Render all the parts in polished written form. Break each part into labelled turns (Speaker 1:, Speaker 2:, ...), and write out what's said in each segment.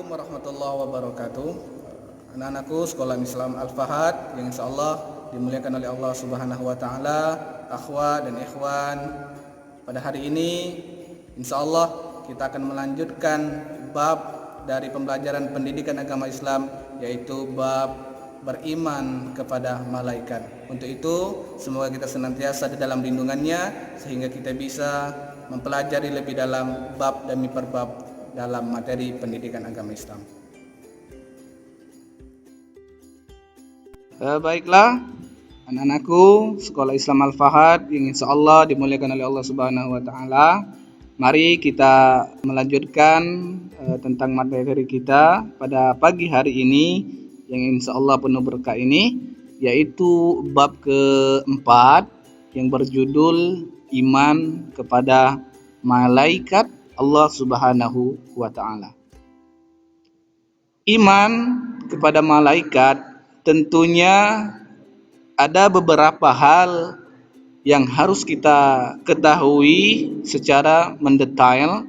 Speaker 1: Assalamualaikum warahmatullahi wabarakatuh. Anak-anakku Sekolah Islam Al-Fahad yang insyaallah dimuliakan oleh Allah Subhanahu wa taala, akhwat dan ikhwan. Pada hari ini insyaallah kita akan melanjutkan bab dari pembelajaran pendidikan agama Islam, yaitu bab beriman kepada malaikat. Untuk itu semoga kita senantiasa di dalam lindungannya sehingga kita bisa mempelajari lebih dalam bab demi perbab dalam materi pendidikan agama Islam. Baiklah anak-anakku Sekolah Islam Al-Fahad yang insyaallah dimuliakan oleh Allah Subhanahu wa taala. Mari kita melanjutkan tentang materi kita pada pagi hari ini yang insyaallah penuh berkah ini, yaitu bab keempat yang berjudul iman kepada malaikat Allah Subhanahu wa taala. Iman kepada malaikat tentunya ada beberapa hal yang harus kita ketahui secara mendetail.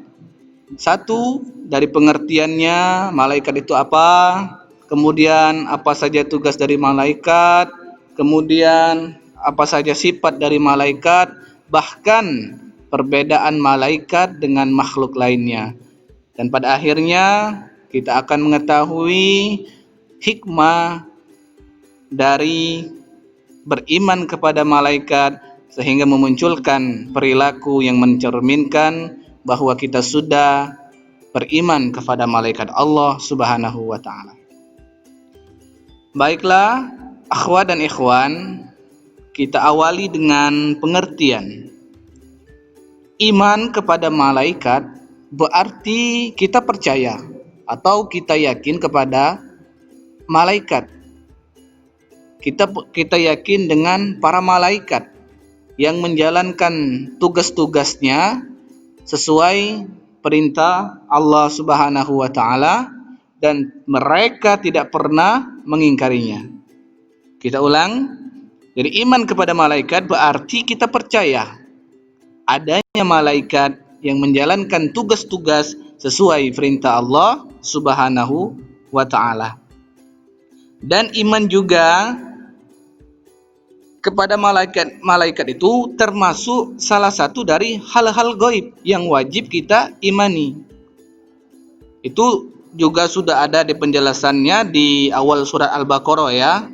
Speaker 1: Satu, dari pengertiannya malaikat itu apa, kemudian apa saja tugas dari malaikat, kemudian apa saja sifat dari malaikat, bahkan perbedaan malaikat dengan makhluk lainnya. Dan pada akhirnya kita akan mengetahui hikmah dari beriman kepada malaikat sehingga memunculkan perilaku yang mencerminkan bahwa kita sudah beriman kepada malaikat Allah Subhanahu wa taala. Baiklah, akhwat dan ikhwan, kita awali dengan pengertian. Iman kepada malaikat berarti kita percaya atau kita yakin kepada malaikat. Kita yakin dengan para malaikat yang menjalankan tugas-tugasnya sesuai perintah Allah Subhanahu wa taala dan mereka tidak pernah mengingkarinya. Kita ulang. Jadi iman kepada malaikat berarti kita percaya adanya malaikat yang menjalankan tugas-tugas sesuai perintah Allah Subhanahu wa taala. Dan iman juga kepada malaikat itu termasuk salah satu dari hal-hal gaib yang wajib kita imani. Itu juga sudah ada di penjelasannya di awal surat Al-Baqarah ya,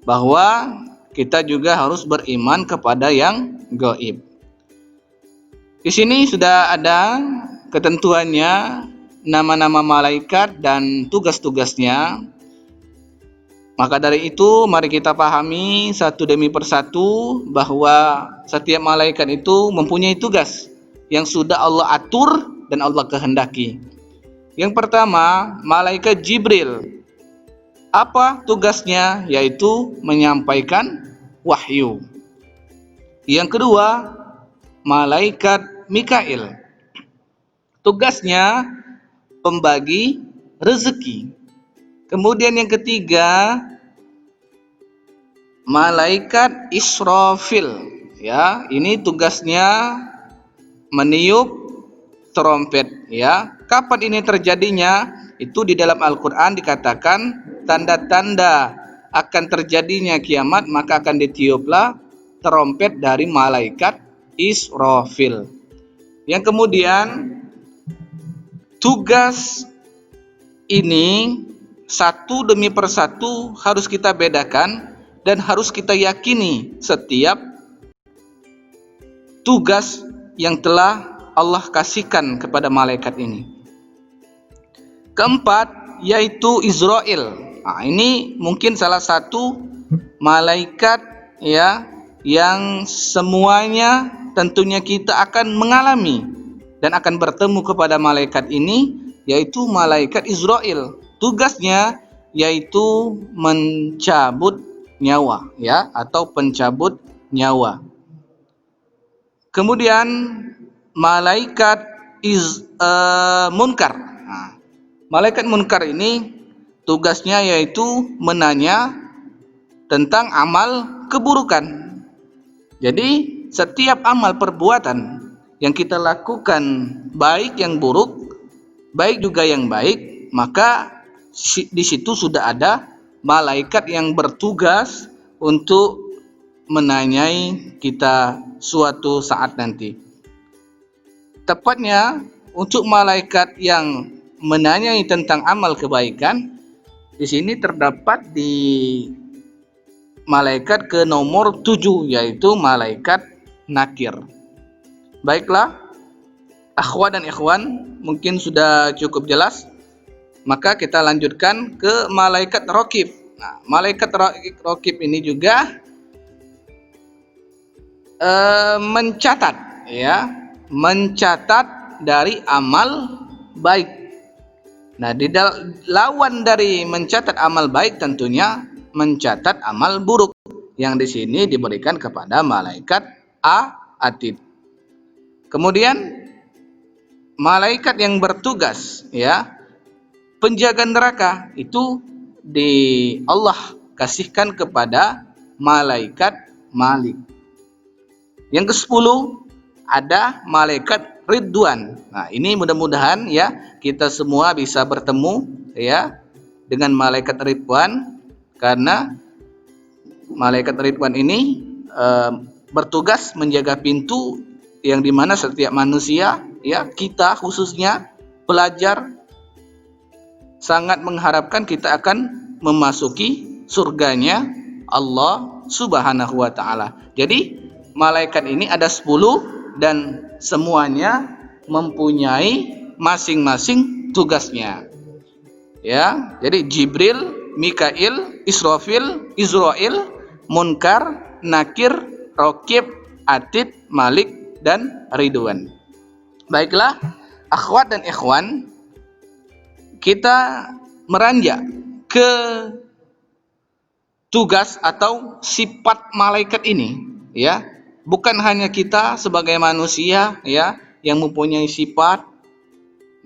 Speaker 1: bahwa kita juga harus beriman kepada yang gaib. Di sini sudah ada ketentuannya, nama-nama malaikat dan tugas-tugasnya. Maka dari itu mari kita pahami satu demi persatu bahwa setiap malaikat itu mempunyai tugas yang sudah Allah atur dan Allah kehendaki. Yang pertama, malaikat Jibril. Apa tugasnya? Yaitu menyampaikan wahyu. Yang kedua, malaikat Mikail. Tugasnya pembagi rezeki. Kemudian yang ketiga, malaikat Israfil. Ya, ini tugasnya meniup trompet. Ya, kapan ini terjadinya? Itu di dalam Al-Quran dikatakan tanda-tanda akan terjadinya kiamat, maka akan ditiuplah trompet dari malaikat Israfil. Yang kemudian tugas ini satu demi persatu harus kita bedakan dan harus kita yakini setiap tugas yang telah Allah kasihkan kepada malaikat ini. Keempat, yaitu Israel. Nah, ini mungkin salah satu malaikat ya yang semuanya tentunya kita akan mengalami dan akan bertemu kepada malaikat ini, yaitu malaikat Israel. Tugasnya yaitu mencabut nyawa ya, atau pencabut nyawa. Kemudian malaikat Munkar. Nah, malaikat Munkar ini tugasnya yaitu menanya tentang amal keburukan. Jadi setiap amal perbuatan yang kita lakukan, baik yang buruk, baik juga yang baik, maka di situ sudah ada malaikat yang bertugas untuk menanyai kita suatu saat nanti. Tepatnya untuk malaikat yang menanyai tentang amal kebaikan, di sini terdapat di malaikat ke nomor 7, yaitu malaikat nakir. Baiklah, akhwat dan ikhwan, mungkin sudah cukup jelas. Maka kita lanjutkan ke malaikat raqib. Nah, malaikat raqib ini juga mencatat, ya, mencatat dari amal baik. Nah, lawan dari mencatat amal baik tentunya mencatat amal buruk, yang di sini diberikan kepada malaikat atid. Kemudian malaikat yang bertugas, ya, penjaga neraka itu Allah kasihkan kepada malaikat Malik. Yang ke-10 ada malaikat Ridwan. Nah, ini mudah-mudahan ya kita semua bisa bertemu ya dengan malaikat Ridwan, karena malaikat Ridwan ini bertugas menjaga pintu yang dimana setiap manusia, ya kita khususnya pelajar, sangat mengharapkan kita akan memasuki surganya Allah Subhanahu wa taala. Jadi malaikat ini ada 10 dan semuanya mempunyai masing-masing tugasnya. Ya, jadi Jibril, Mikail, Israfil, Izrail, Munkar, Nakir, Raqib, Atid, Malik, dan Ridwan. Baiklah, akhwat dan ikhwan, kita meranjak ke tugas atau sifat malaikat ini, ya. Bukan hanya kita sebagai manusia, ya, yang mempunyai sifat.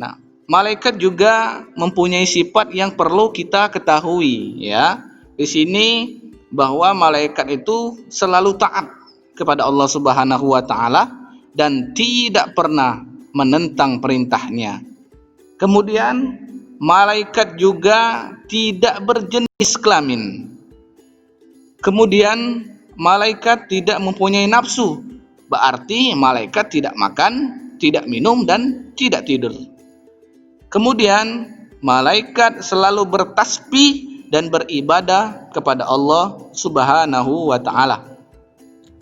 Speaker 1: Nah, malaikat juga mempunyai sifat yang perlu kita ketahui, ya. Di sini bahwa malaikat itu selalu taat kepada Allah Subhanahu wa taala dan tidak pernah menentang perintahnya. Kemudian malaikat juga tidak berjenis kelamin. Kemudian malaikat tidak mempunyai nafsu. Berarti malaikat tidak makan, tidak minum, dan tidak tidur. Kemudian malaikat selalu bertasbih dan beribadah kepada Allah Subhanahu wa taala.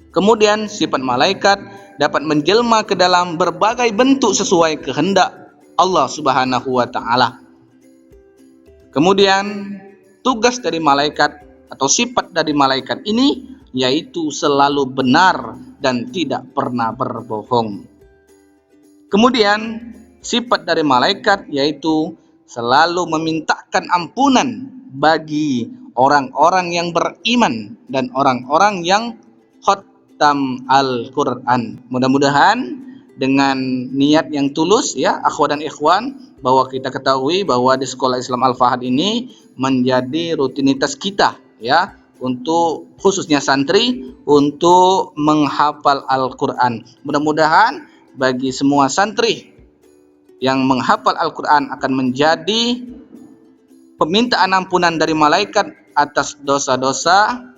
Speaker 1: Kemudian sifat malaikat dapat menjelma ke dalam berbagai bentuk sesuai kehendak Allah Subhanahu wa taala. Kemudian tugas dari malaikat atau sifat dari malaikat ini yaitu selalu benar dan tidak pernah berbohong. Kemudian sifat dari malaikat yaitu selalu memintakan ampunan bagi orang-orang yang beriman dan orang-orang yang khatam Al-Quran. Mudah-mudahan dengan niat yang tulus, ya akhwat dan ikhwan, bahwa kita ketahui bahwa di Sekolah Islam Al-Fahad ini menjadi rutinitas kita, ya, untuk khususnya santri untuk menghafal Al-Quran. Mudah-mudahan bagi semua santri yang menghafal Al-Quran akan menjadi permintaan ampunan dari malaikat atas dosa-dosa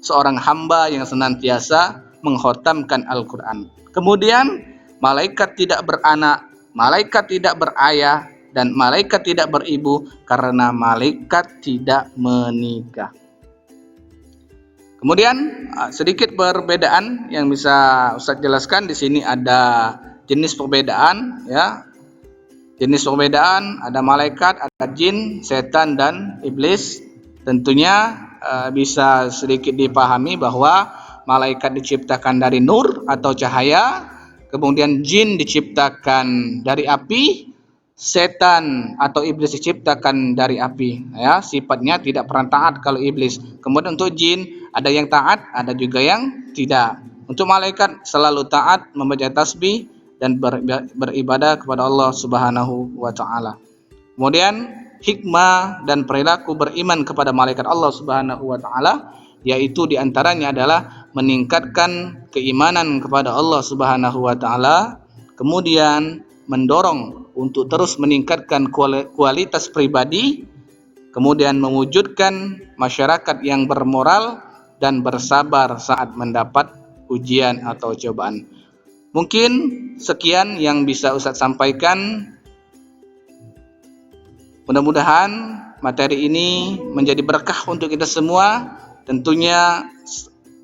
Speaker 1: seorang hamba yang senantiasa mengkhatamkan Al-Quran. Kemudian malaikat tidak beranak, malaikat tidak berayah, dan malaikat tidak beribu karena malaikat tidak menikah. Kemudian sedikit perbedaan yang bisa Ustaz jelaskan. Di sini ada jenis perbedaan, ya. Jenis perbedaan ada malaikat, ada jin, setan, dan iblis. Tentunya bisa sedikit dipahami bahwa malaikat diciptakan dari nur atau cahaya, kemudian jin diciptakan dari api, setan atau iblis diciptakan dari api, ya, sifatnya tidak pernah taat kalau iblis. Kemudian untuk jin ada yang taat, ada juga yang tidak. Untuk malaikat selalu taat, membaca tasbih dan beribadah kepada Allah Subhanahu wa taala. Kemudian hikmah dan perilaku beriman kepada malaikat Allah Subhanahu wa taala yaitu diantaranya adalah meningkatkan keimanan kepada Allah Subhanahu wa taala, kemudian mendorong untuk terus meningkatkan kualitas pribadi, kemudian mewujudkan masyarakat yang bermoral dan bersabar saat mendapat ujian atau cobaan. Mungkin sekian yang bisa Ustadz sampaikan. Mudah-mudahan materi ini menjadi berkah untuk kita semua. Tentunya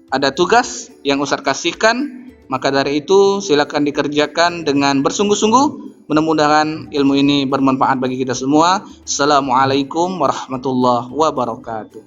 Speaker 1: ada tugas yang Ustadz kasihkan, maka dari itu silakan dikerjakan dengan bersungguh-sungguh. Mudah-mudahan ilmu ini bermanfaat bagi kita semua. Assalamualaikum warahmatullahi wabarakatuh.